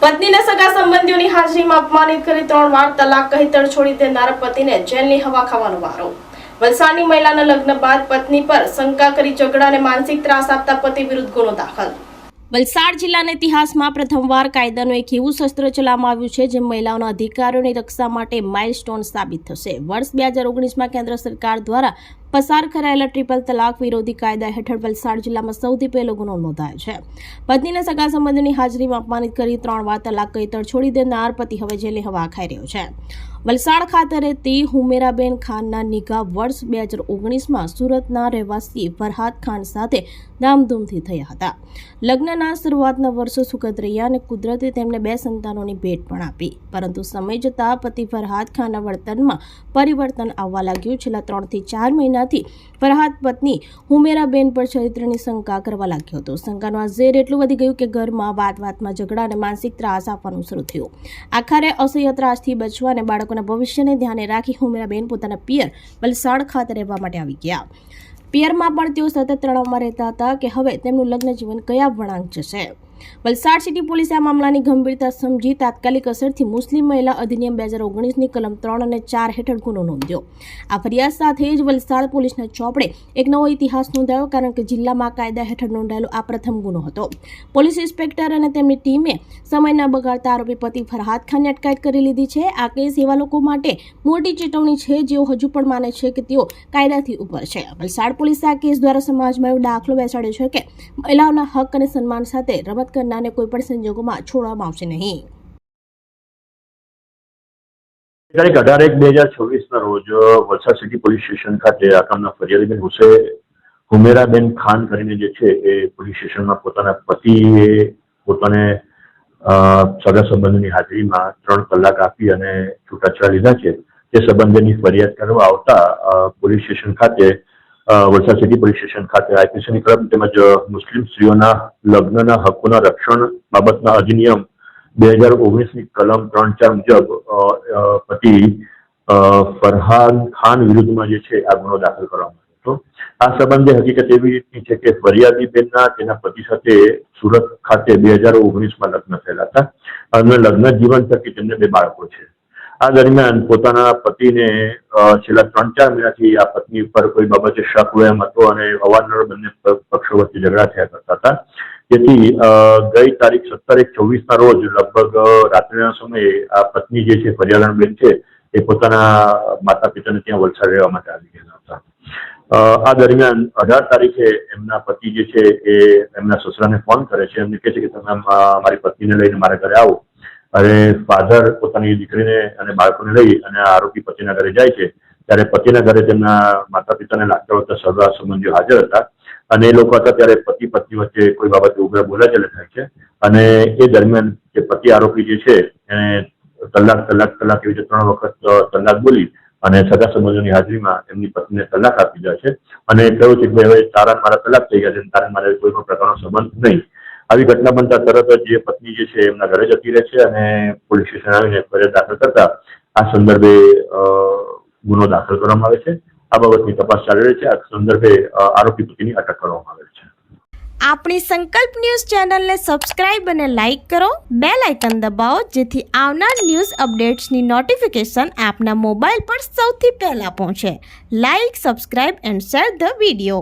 પત્નીને સગા સંબંધીઓની હાજરીમાં અપમાનિત કરી 3 વાર તલાક કહી તડછોડી દેનાર પતિને જેલની હવા ખાવાનો વારો। વલસાડની મહિલાના લગ્ન બાદ પત્ની પર શંકા કરી ઝઘડા અને માનસિક ત્રાસ આપતા પતિ વિરુદ્ધ ગુનો દાખલ। વલસાડ જિલ્લાના ઇતિહાસમાં પ્રથમવાર કાયદાનું એક એવું શસ્ત્ર ચલાવવામાં આવ્યું છે જે મહિલાઓના અધિકારોની રક્ષા માટે માઇલસ્ટોન સાબિત થશે। વર્ષ 2019માં કેન્દ્ર સરકાર દ્વારા પસાર કરાયેલા ટ્રિપલ તલાક વિરોધી કાયદા હેઠળ વલસાડ જિલ્લામાં સૌથી પહેલો ગુનો નોંધાયો છે। પત્નીને સગા સંબંધીની હાજરીમાં અપમાનિત કરી 3 વાર તલાક કહી તડછોડી દેનાર પતિ હવે જેલની હવા ખાઈ રહ્યો છે। વલસાડ ખાતે રહેતી હુમેરાબેન ખાનના નિકાહ વર્ષ 2019માં સુરતના રહેવાસી ફરહાદ ખાન સાથે ધામધૂમથી થયા હતા। લગ્નના શરૂઆતના વર્ષો સુખદ રહ્યા અને કુદરતે તેમને 2 સંતાનોની ભેટ પણ આપી, પરંતુ સમય જતાં પતિ ફરહાદ ખાનના વર્તનમાં પરિવર્તન આવવા લાગ્યું। છેલ્લા 3 થી 4 મહિનાથી ફરહાદ પત્ની હુમેરાબેન પર ચરિત્રની શંકા કરવા લાગ્યો હતો। શંકાનું આ ઝેર એટલું વધી ગયું કે ઘરમાં વાતમાં ઝઘડા અને માનસિક ત્રાસ આપવાનું શરૂ થયું। આખરે અસહ્ય ત્રાસથી બચવા અને બાળકોના ભવિષ્યને ધ્યાને રાખી હુમેરાબેન પોતાના પિયર વલસાડ ખાતે રહેવા માટે આવી ગયા। પિયરમાં પણ તેઓ સતત તણાવમાં રહેતા હતા કે હવે તેમનું લગ્ન જીવન કયા વળાંક જશે। વલસાડ સિટી પોલીસે આ મામલાની ગંભીરતા સમજી તાત્કાલિક અસરથી મુસ્લિમ મહિલા અધિનિયમ 2019ની કલમ 3 અને 4 હેઠળ ગુનો નોંધ્યો। આ ફરિયાદ સાથે જ વલસાડ પોલીસના ચોપડે એક નવો ઇતિહાસ નોંધાયો, કારણ કે જિલ્લામાં કાયદા હેઠળ નોંધાયેલો આ પ્રથમ ગુનો હતો। પોલીસ ઇન્સ્પેક્ટર અને તેમની ટીમે સમય ન બગાડતા આરોપી પતિ ફરહાદ ખાનની અટકાયત કરી લીધી છે। આ કેસ એવા લોકો માટે મોટી ચેતવણી છે જેઓ હજુ પણ માને છે કે તેઓ કાયદાથી ઉપર છે। વલસાડ પોલીસે આ કેસ દ્વારા સમાજમાં એવો દાખલો બેસાડ્યો છે કે મહિલાઓના હક અને સન્માન સાથે રમત કરનારને કોઈ પણ સંજોગોમાં છોડવામાં આવશે નહીં। તારીખ 18/1/2024ના રોજ વલસાડ સિટી પોલીસ સ્ટેશન ખાતે આ કામના ફરિયાદીબેન હુમેરાબેન ખાન કરીને જે છે એ પોલીસ સ્ટેશનમાં પોતાના પતિએ પોતાને સગા સંબંધીની હાજરીમાં 3 તલાક આપી અને છૂટાછેડા લીધા છે તે સંબંધેની ફરિયાદ કરવા આવતા પોલીસ સ્ટેશન ખાતે વલસાડ સિટી પોલીસ સ્ટેશન ખાતે આઈપીસીની કલમ તેમજ મુસ્લિમ સ્ત્રીઓના લગ્નના હકોના રક્ષણ બાબતના અધિનિયમ 2019ની કલમ 3-4 મુજબ પતિ ફરહાદ ખાન વિરુદ્ધમાં જે છે આ ગુનો દાખલ કરવામાં આવ્યો હતો। આ સંબંધે હકીકત એવી રીતની છે કે ફરિયાદી બેનના તેના પતિ સાથે સુરત ખાતે 2019માં લગ્ન થયેલા હતા અને લગ્ન જીવન થકી તેમને 2 બાળકો છે। આ દરમિયાન પોતાના પતિને છેલ્લા 3-4 મહિનાથી આ પત્ની પર કોઈ બાબતે શક વહેમ હતો અને અવારનવાર બંને પક્ષો વચ્ચે ઝઘડા થયા કરતા હતા। તેથી ગઈ તારીખ 17/1/24ના રોજ લગભગ રાત્રિના સમયે આ પત્ની જે છે ફરિયાદણ બેન છે એ પોતાના માતા પિતાને ત્યાં વલસાડ રહેવા માટે આવી ગયા હતા। આ દરમિયાન 18 તારીખે એમના પતિ જે છે એ એમના સસરાને ફોન કરે છે, એમને કહે છે કે તમે મારી પત્નીને લઈને મારા ઘરે આવો। અને ફાધર પોતાની દીકરીને અને બાળકોને લઈ અને આરોપી પતિના ઘરે જાય છે, ત્યારે પતિના ઘરે તેમના માતા પિતાને લાગતા વળગતા સગા સંબંધીઓ હાજર હતા અને એ લોકો હતા ત્યારે પતિ પત્ની વચ્ચે કોઈ બાબતે ઉગ્ર બોલાચાલી થાય છે અને એ દરમિયાન જે પતિ આરોપી જે છે એને તલાક એવી રીતે 3 વખત તલાક બોલી અને સગા સંબંધીઓની હાજરીમાં એમની પત્નીને તલાક આપી દીધા છે અને કહ્યું છે કે ભાઈ હવે તારા મારા તલાક થઈ ગયા છે, તારે મારે કોઈ પણ પ્રકારનો સંબંધ નહીં। આવી ઘટના બનતા તરત જ જે પત્ની જે છે એમના ઘરે જતી રહે છે અને પોલીસ સ્ટેશન આવીને ફરિયાદ દાખલ કરતા આ સંદર્ભે ગુનો દાખલ કરવામાં આવે છે। આ બાબતની તપાસ ચાલી રહી છે। આ સંદર્ભે આરોપી પતિની અટક કરવામાં આવે છે। આપણી સંકલ્પ ન્યૂઝ ચેનલને સબસ્ક્રાઇબ અને લાઇક કરો, બેલ આઇકન દબાવો જેથી આવનાર ન્યૂઝ અપડેટ્સની નોટિફિકેશન આપના મોબાઈલ પર સૌથી પહેલા પહોંચે। Like, subscribe and share the video.